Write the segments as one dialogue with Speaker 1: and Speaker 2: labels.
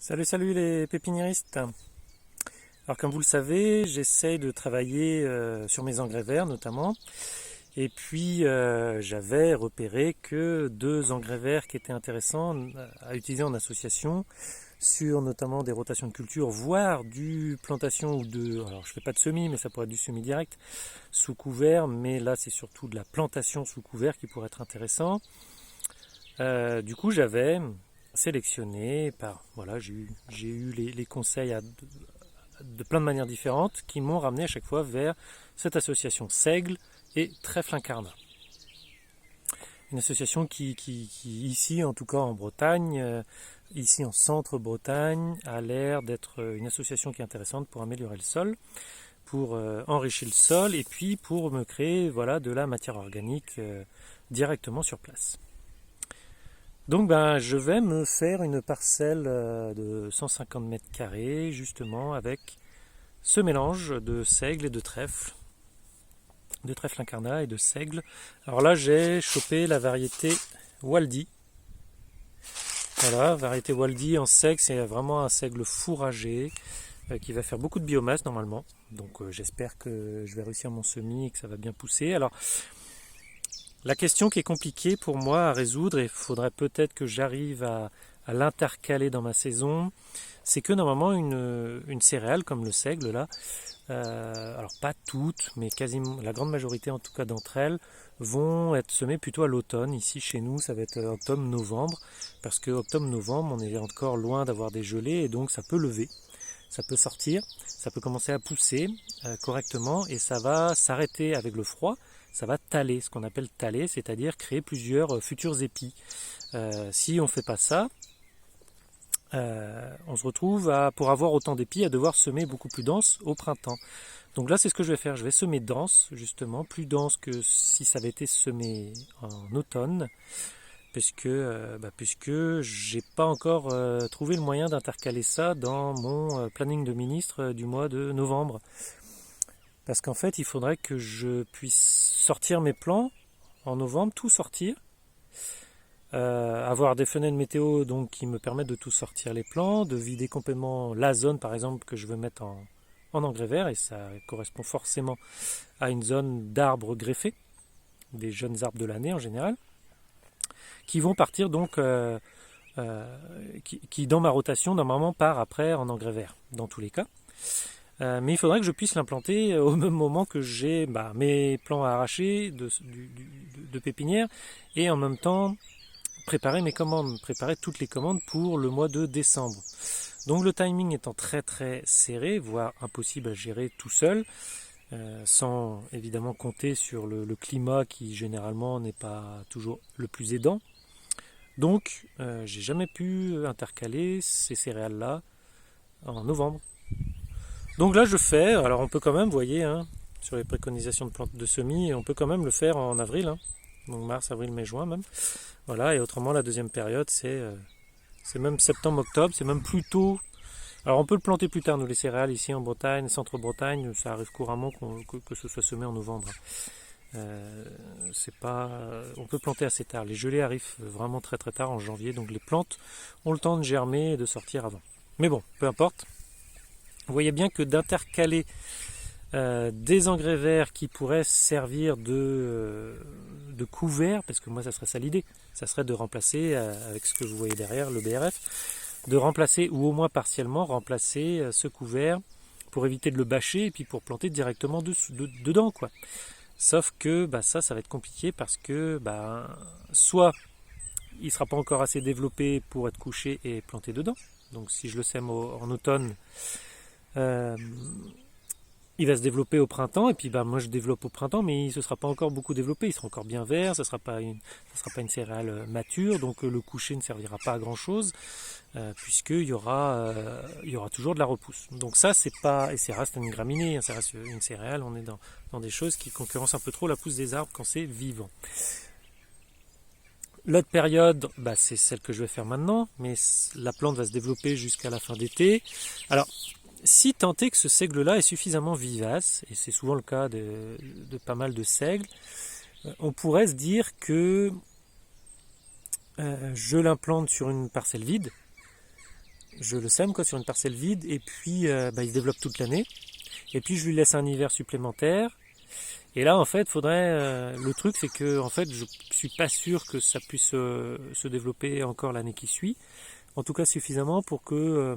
Speaker 1: Salut les pépiniéristes. Alors comme vous le savez, j'essaye de travailler sur mes engrais verts notamment. Et puis j'avais repéré que deux engrais verts qui étaient intéressants à utiliser en association sur notamment des rotations de culture, voire du plantation ou de... Alors je fais pas de semis, mais ça pourrait être du semis direct sous couvert, mais là c'est surtout de la plantation sous couvert qui pourrait être intéressant. Du coup j'avais sélectionné par... Voilà, j'ai eu les conseils de plein de manières différentes qui m'ont ramené à chaque fois vers cette association Seigle et Trèfle Incarnat. Une association qui ici, en tout cas en Bretagne, ici en centre-Bretagne, a l'air d'être une association qui est intéressante pour améliorer le sol, pour enrichir le sol et puis pour me créer voilà, de la matière organique directement sur place. Donc je vais me faire une parcelle de 150 mètres carrés justement avec ce mélange de seigle et de trèfle incarnat et de seigle. Alors là j'ai chopé la variété Waldy. Voilà, variété Waldy en seigle, c'est vraiment un seigle fourragé qui va faire beaucoup de biomasse normalement. Donc j'espère que je vais réussir mon semis et que ça va bien pousser. Alors la question qui est compliquée pour moi à résoudre, et il faudrait peut-être que j'arrive à l'intercaler dans ma saison, c'est que normalement une céréale comme le seigle là, alors pas toutes, mais quasiment la grande majorité en tout cas d'entre elles, vont être semées plutôt à l'automne. Ici chez nous ça va être octobre-novembre, parce que octobre-novembre on est encore loin d'avoir des gelées et donc ça peut lever. Ça peut sortir, ça peut commencer à pousser correctement et ça va s'arrêter avec le froid, ça va taler, ce qu'on appelle taler, c'est-à-dire créer plusieurs futurs épis. Si on ne fait pas ça, on se retrouve pour avoir autant d'épis à devoir semer beaucoup plus dense au printemps. Donc là c'est ce que je vais faire, je vais semer dense justement, plus dense que si ça avait été semé en automne, puisque j'ai pas encore trouvé le moyen d'intercaler ça dans mon planning de ministre du mois de novembre. Parce qu'en fait, il faudrait que je puisse sortir mes plants en novembre, tout sortir, avoir des fenêtres météo donc qui me permettent de tout sortir les plants, de vider complètement la zone par exemple que je veux mettre en engrais vert, et ça correspond forcément à une zone d'arbres greffés, des jeunes arbres de l'année en général, qui vont partir donc, qui dans ma rotation normalement part après en engrais vert, dans tous les cas. Mais il faudrait que je puisse l'implanter au même moment que j'ai mes plants à arracher de pépinière, et en même temps préparer mes commandes, préparer toutes les commandes pour le mois de décembre. Donc le timing étant très très serré, voire impossible à gérer tout seul, sans évidemment compter sur le climat qui généralement n'est pas toujours le plus aidant. Donc j'ai jamais pu intercaler ces céréales-là en novembre. Donc là je fais, alors on peut quand même, vous voyez, sur les préconisations de semis, on peut quand même le faire en avril, donc mars, avril, mai, juin même. Voilà, et autrement la deuxième période c'est même septembre-octobre, c'est même plus tôt. Alors on peut le planter plus tard, nous les céréales ici en Bretagne, centre-Bretagne, ça arrive couramment que ce soit semé en novembre. C'est pas, on peut planter assez tard. Les gelées arrivent vraiment très très tard en janvier, donc les plantes ont le temps de germer et de sortir avant. Mais bon, peu importe. Vous voyez bien que d'intercaler des engrais verts qui pourraient servir de couvert, parce que moi ça serait ça l'idée, ça serait de remplacer, avec ce que vous voyez derrière, le BRF, de remplacer, ou au moins partiellement remplacer ce couvert pour éviter de le bâcher et puis pour planter directement dedans, quoi. Sauf que ça va être compliqué parce que soit il ne sera pas encore assez développé pour être couché et planté dedans. Donc si je le sème en automne, il va se développer au printemps, et puis moi je développe au printemps, mais il ne se sera pas encore beaucoup développé, il sera encore bien vert, ça ne sera pas une céréale mature, donc le coucher ne servira pas à grand chose, puisqu'il y aura toujours de la repousse. Donc ça c'est pas, et ça reste une graminée, ça reste une céréale, on est dans des choses qui concurrencent un peu trop la pousse des arbres quand c'est vivant. L'autre période, c'est celle que je vais faire maintenant, mais la plante va se développer jusqu'à la fin d'été. Alors, si tant est que ce seigle-là est suffisamment vivace, et c'est souvent le cas de pas mal de seigles, on pourrait se dire que je l'implante sur une parcelle vide, je le sème sur une parcelle vide et puis il se développe toute l'année. Et puis je lui laisse un hiver supplémentaire. Et là en fait le truc c'est que en fait je suis pas sûr que ça puisse se développer encore l'année qui suit. En tout cas suffisamment pour que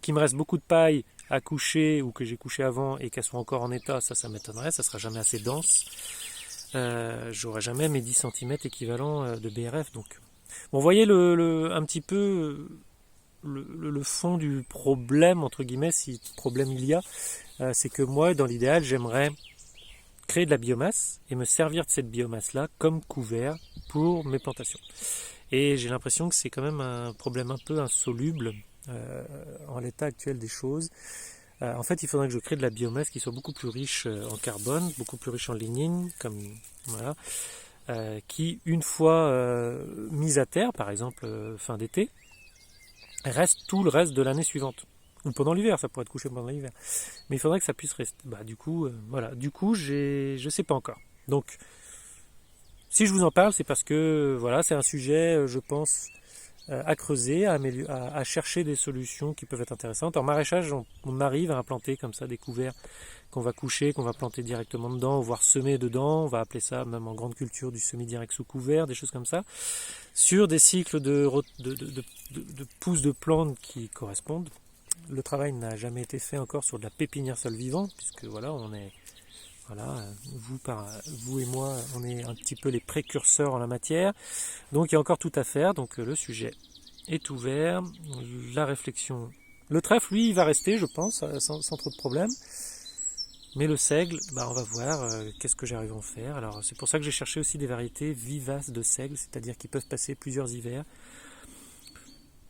Speaker 1: qu'il me reste beaucoup de paille à coucher ou que j'ai couché avant et qu'elle soit encore en état, ça m'étonnerait, ça sera jamais assez dense. J'aurai jamais mes 10 cm équivalents de BRF. Donc, bon, vous voyez un petit peu le fond du problème, entre guillemets, si problème il y a, c'est que moi, dans l'idéal, j'aimerais créer de la biomasse et me servir de cette biomasse-là comme couvert pour mes plantations. Et j'ai l'impression que c'est quand même un problème un peu insoluble en l'état actuel des choses. En fait, il faudrait que je crée de la biomasse qui soit beaucoup plus riche en carbone, beaucoup plus riche en lignine, comme voilà, qui, une fois mise à terre, par exemple fin d'été, reste tout le reste de l'année suivante. Ou pendant l'hiver, ça pourrait être couché pendant l'hiver. Mais il faudrait que ça puisse rester. Du coup, voilà. Du coup, je sais pas encore. Donc, si je vous en parle, c'est parce que voilà, c'est un sujet, je pense, à creuser, à chercher des solutions qui peuvent être intéressantes. En maraîchage, on arrive à implanter comme ça des couverts qu'on va coucher, qu'on va planter directement dedans, voire semer dedans. On va appeler ça, même en grande culture, du semi-direct sous couvert, des choses comme ça. Sur des cycles de pousses de plantes qui correspondent. Le travail n'a jamais été fait encore sur de la pépinière sol vivant, puisque voilà, vous et moi, on est un petit peu les précurseurs en la matière. Donc il y a encore tout à faire. Donc le sujet est ouvert. La réflexion. Le trèfle, lui, il va rester, je pense, sans trop de problème. Mais le seigle, on va voir qu'est-ce que j'arrive à en faire. Alors c'est pour ça que j'ai cherché aussi des variétés vivaces de seigle, c'est-à-dire qui peuvent passer plusieurs hivers.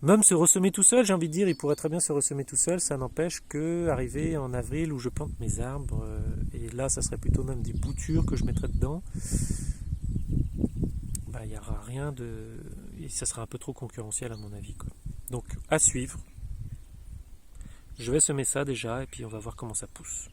Speaker 1: Même se ressemer tout seul, j'ai envie de dire, il pourrait très bien se ressemer tout seul, ça n'empêche que arriver en avril où je plante mes arbres, et là ça serait plutôt même des boutures que je mettrais dedans, il n'y aura rien de... et ça sera un peu trop concurrentiel à mon avis, quoi. Donc à suivre, je vais semer ça déjà et puis on va voir comment ça pousse.